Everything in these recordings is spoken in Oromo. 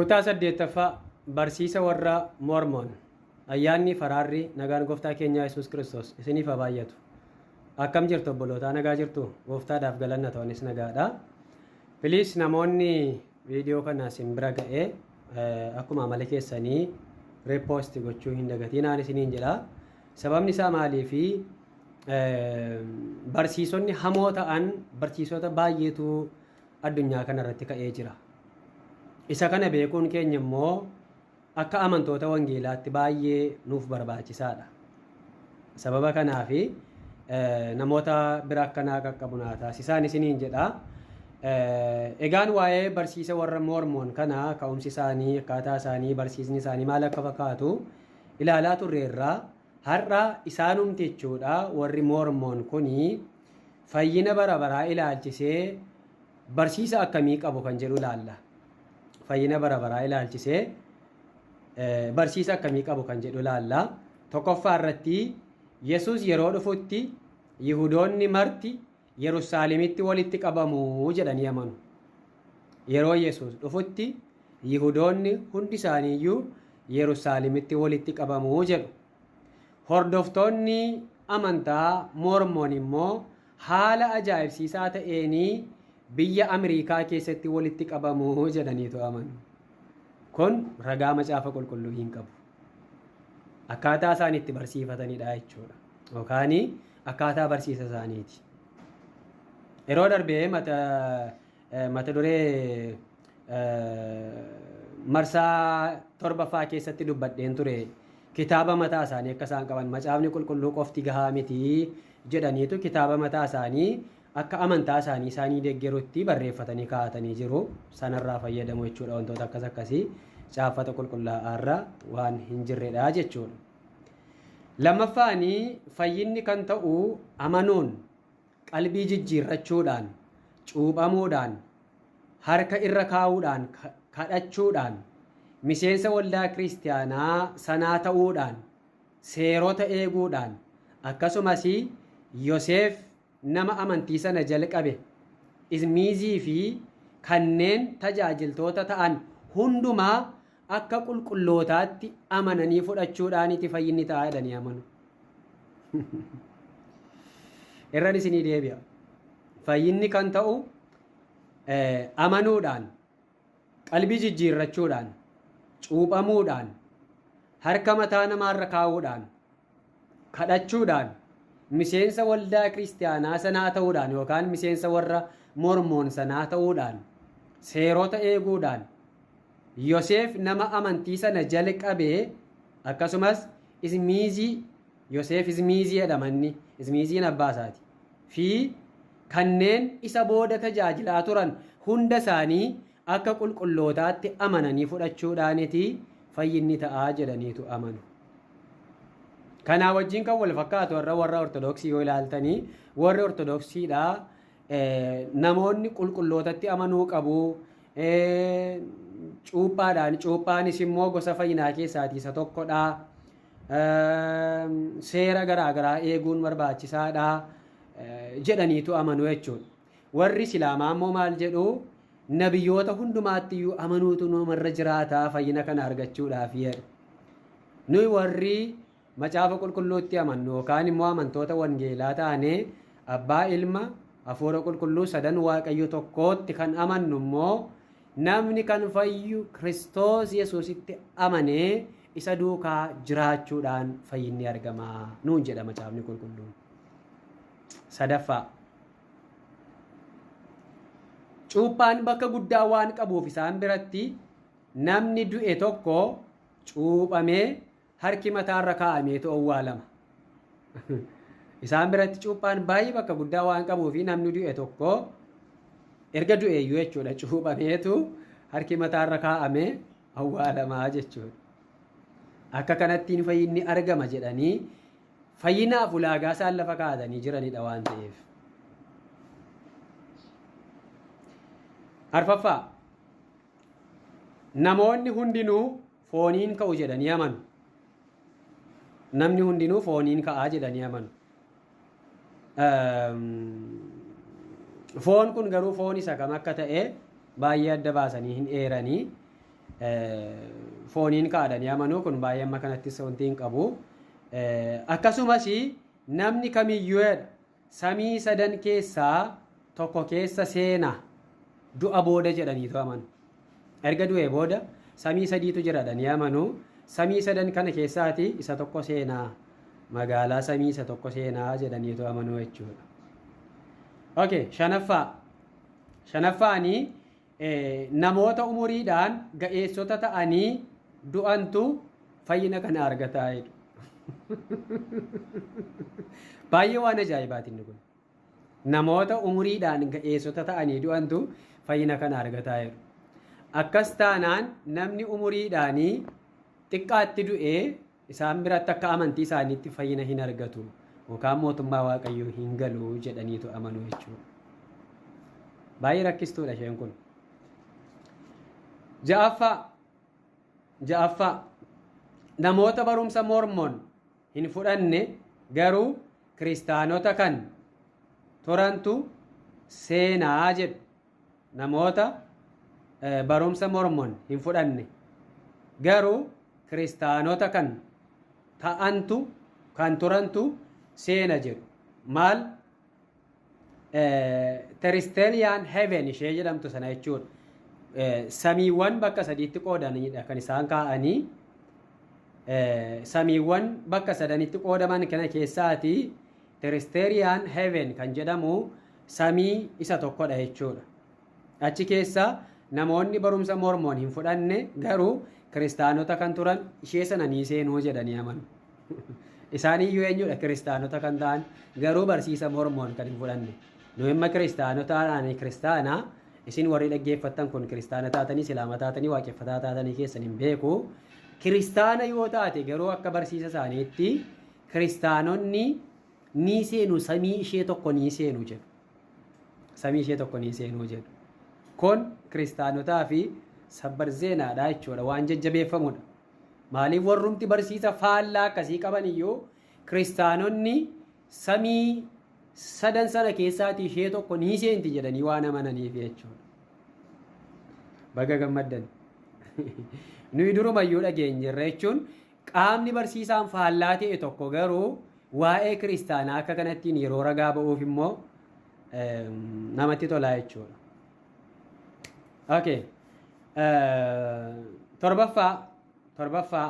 Kutaa 8ffaa barsiisa warra Mormoon. Ayyaanni faraarri nagaan gooftaa keenya Yesuus Kiristoos isiniif haa baay'atu. Akkam jirtu obbolootaa, nagaa jirtu? Gooftaadhaaf galanna ta'anis nagaadha. Please namoonni viidiyoo kana isin bira ga'ee akkuma amala keessanii repost gochuu hin dagatinaan isiniin jedha. Sababni isaa maaliifi barsiisonni hamoo ta'an barsiisota baay'eetu addunyaa kanarratti ka'ee jira. Isa kana beekuun keenya immoo akka amantoota wangeelaatti baay'ee nuuf barbaachisaadha. Sababa kanaafi namoota bira akkanaa qaqqabunaa taasisaan isiniin jedha. Egaan waa'ee barsiisa warra Mormoon kana ka'umsi isaanii, akkaataa isaanii, barsiisni isaanii maal akka fakkaatu ilaalaa turreerraa. Har'a isaanumti jechuudha warri Mormoon kuni fayyina bara baraa ilaalchisee barsiisa akkamii qabu kan jedhu ilaalla. Fayyina bara baraa ilaalchisee barsiisa akkamii qabu kan jedhu ilaalla. Tokkoffaa irratti Yesuus yeroo dhufutti Yihudoonni marti Yerusaalemitti walitti qabamu jedhanii amanu. Yeroo Yesuus dhufutti Yihudoonni hundi isaaniiyyuu Yerusaalemitti walitti qabamu jedhu. Hordoftoonni amantaa Mormoon immoo haala ajaa'ibsiisaa ta'een biyya Ameerikaa keessatti walitti qabamu jedhaniitu amanu. Kun ragaa macaafa qulqulluu hin qabu. Akkaataa isaan itti barsiifatanidha jechuudha. Yookaan akkaataa barsiisa isaaniiti. Yeroo darbee mata duree marsaa 7ffaa keessatti dubbadheen ture. Kitaaba mataa isaanii akka isaan qaban macaafni qulqulluu qofti gahaa miti jedhaniitu kitaaba mataa isaanii akka amantaa isaanii deeggarutti barreeffatanii kaa'atanii jiru. Sanarraa fayyadamu jechuudha. Wantoota akkas akkasii caafata qulqullaa'aarra waan hin jirredha jechuudha. Lammaffaanii fayyinni kan ta'u amanuun, qalbii jijjiirrachuudhaan, cuuphamuudhaan, harka irra kaa'uudhaan, kadhachuudhaan, miseensa waldaa kiristaanaa sanaa ta'uudhaan, seerota eeguudhaan, akkasumas Yoseef nama amantii sana jalqabe Ismiizii fi kanneen tajaajiltoota ta'an hundumaa akka qulqullootaatti amananii fudhachuudhaan itti fayyinni ta'a jedhanii amanu. Irran isinii deebi'a. Fayyinni kan ta'u amanuudhaan, qalbii jijjiirrachuudhaan, cuuphamuudhaan, harka mataa namaarra kaa'uudhaan, kadhachuudhaan, miseensa waldaa kiristaanaa sanaa ta'uudhaan yookaan miseensa warra Mormoon sanaa ta'uudhaan, seerota eeguudhaan, Yoseef nama amantii sana jalqabee akkasumas Ismiizii, Yoseef Ismiizii jedhamanni, Ismiiziin abbaa isaati fi kanneen isa booda tajaajilaa turan hunda isaanii akka qulqullootaatti amananii fudhachuudhaaniti fayyinni ta'aa jedhaniitu amanu. Kanaa wajjin kan wal fakkaatu warra Ortodoksii yoo ilaaltanii warri Ortodoksiidha namoonni qulqullootatti amanuu qabu. Cuuphaanis immoo gosa fayyinaa keessaati isa tokkodha. Seera garaagaraa eeguun barbaachisaadha jedhaniitu amanu jechuudha. Warri Islaamaa immoo maal jedhu? Nabiyyoota hundumaattiyyuu amanuutu namarra jiraata fayyina kana argachuudhaaf jedhu. Nuyi warri macaafa qulqulluutti amannu yookaan immoo amantoota wangeelaa taane abbaa, ilma, hafuura qulqulluu sadan waaqayyo tokkootti kan amannu immoo namni kan fayyu Kiristoos Yesuusitti amanee isa duukaa jiraachuudhaan fayyinni argama nuun jedha macaafni qulqulluun. Sadaffaa, cuuphaan bakka guddaa waan qabuuf isaan biratti namni du'e tokko cuuphamee harki mataarra kaa'ameetu awwaalama. Isaan biratti cuuphaan baay'ee bakka guddaa waan qabuufi namni du'e tokko erga du'eeyyuu jechuudha cuuphameetu harki mataarra kaa'amee awwaalamaa jechuudha. Akka kanattiin fayyinni argama jedhanii fayyinaaf ulaagaa isaan lafa kaa'atanii jiranidha waan ta'eef. Arfaffaa, namoonni hundinuu fooniin ka'u jedhanii amanu. Namni hundinuu fooniin ka'aa jedhanii amanu. Foon kun garuu foon isa kam akka ta'e baay'ee adda baasanii hin eeranii. fooniin kaadhanii amanuu kun baay'ee amma kanattis wanti hin qabu. Akkasumas namni kamiyyuu samii sadan keessaa tokko keessa seena du'a booda jedhaniitu amanu. Erga du'ee booda samii sadiitu jiraadhanii amanu. Samii sadan kana keessaati isa tokko seenaa magaalaa samii isa tokko seenaa jedhaniitu amanuu jechuudha. Okay, shanaffaanii namoota umuriidhaan ga'eessota ta'anii du'antu fayyina kana argataa jedhu. Baay'ee waan ajaa'ibaati inni kun. Namoota umuriidhaan ga'eessota ta'anii du'antu fayyina kana argataa jedhu. Akkas taanaan namni umuriidhaanii xiqqaatti du'ee isaan biratti akka amantii isaaniitti fayyina hin argatu yookaan mootummaa waaqayyoo hin galu jedhaniitu amanuu jechuudha. Baay'ee rakkistuudha isheen kun. Ja'affaa namoota barumsa mormoon hin fudhanne garuu kiristaanota kan turantu seenaa jedhu. Namoota barumsa mormoon hin fudhanne garuu kiristaanota kan ta'antu kan turantu seena jedhu. Maal terrestrial heaven ishee jedhamtu sana jechuudha. Samiiwwan bakka sadiitti qoodanidha kan isaan kaa'anii. Samiiwwan bakka sadanitti qoodaman kana keessaati terrestrial heaven kan jedhamu samii isa tokkodha jechuudha. Achi keessa namoonni barumsa mormoon hin fudhanne garuu kiristaanota kan turan ishee sana ni seenuu jedhanii amanu. Isaaniiyyuu eenyudha kiristaanota kan ta'an garuu barsiisa mormoon kan hin fudhanne. Nu imma kiristaanotaadhaan kiristaana isin warri dhaggeeffattan kun kiristaana taatanii islaama taatanii waaqeffataa taatanii keessan hin beeku. Kiristaana yoo taate garuu akka barsiisa isaaniitti kiristaanonni ni seenu samii ishee tokko ni seenu jedhu. Samii ishee tokko ni seenu jedhu. Kun kiristaanotaa fi sabbar zeenaadha jechuudha waan jajjabeeffamudha. Maaliif warrumti barsiisa faallaa akkasii qaban iyyuu kiristaanonni samii sadan sana keessaati ishee tokko ni seenti jedhanii waan amananiif jechuudha. Baga gammaddan. Nuyi durumayyuu dhageenyerra jechuun qaamni barsiisaan faallaa ta'e tokko garuu waa'ee kiristaanaa akka kanattiin yeroo ragaa ba'uuf immoo namatti tolaa jechuudha. Okay. Torbaffaa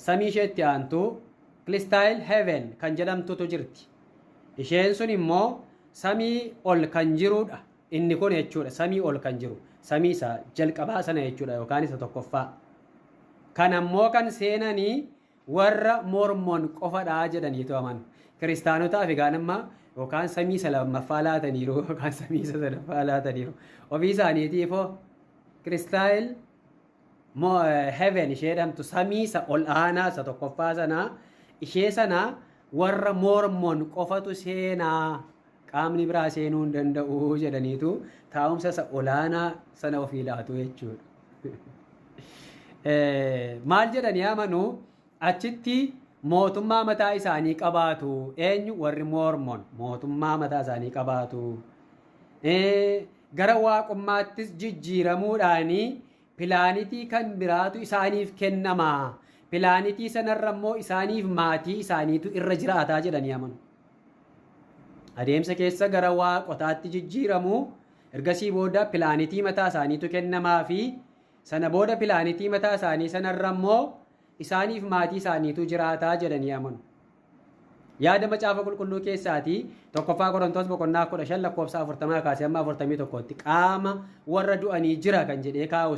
samii isheetti aantu crystal heaven kan jedhamtutu jirti. Isheen sun immoo samii ol kan jirudha. Inni kun jechuudha samii ol kan jiru. Samii isa jalqabaa sana jechuudha yookaan isa tokkoffaa. Kan ammoo kan seenanii warra mormoon qofadhaa jedhaniitu amanu. Kiristaanotaa fi gaanammaa yookaan samii isa lammaffaa laataniiru yookaan samii isa sadaffaa laataniiru. Ofii isaaniitiifoo crystal heaven ishee jedhamtu samii isa ol aanaa isa tokkoffaa sanaa ishee sanaa warra mormoon qofatu seenaa qaamni biraa seenuu hin danda'u jedhaniitu taa'umsa isa olaanaa sana ofii laatu jechuudha. Maal jedhanii amanuu achitti mootummaa mataa isaanii qabaatu. Eenyu warri mormoon mootummaa mataa isaanii qabaatu. Gara waaqummaattis jijjiiramuudhaanii pilaanitii kan biraatu isaaniif kennama. Pilaanitii sanarra immoo isaaniif maatii isaaniitu irra jiraataa jedhanii amanu. Adeemsa keessa gara waaqotaatti jijjiiramu ergasii booda pilaanitii mataa isaaniitu kennamaa fi sana booda pilaanitii mataa isaanii sanarra immoo isaaniif maatii isaaniitu jiraataa jedhanii amanu. Yaada macaafa qulqulluu keessaatii tokkoffaa Qorontos boqonnaa 15 lakkoofsa 40 kaasee amma 41tti qaama warra du'anii jira kan jedhee kaa'u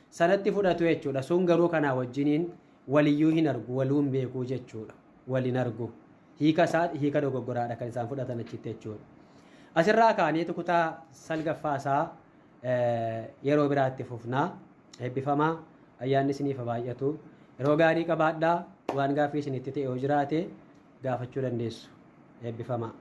sanatti fudhatu jechuudha. Sun garuu kanaa wajjiniin waliyyuu hin argu waluu hin beekuu jechuudha. Waliin argu. Hiika dogoggoraadha kan isaan fudhatan achitti jechuudha. Asirraa kaaneetu kutaa salgaffaasaa yeroo biraatti fufnaa eebbifamaa ayyaanni isiniif baay'atu. Yeroo gaarii qabaadhaa waan gaaffii isinitti ta'e yoo jiraate gaafachuu dandeessu. Eebbifamaa.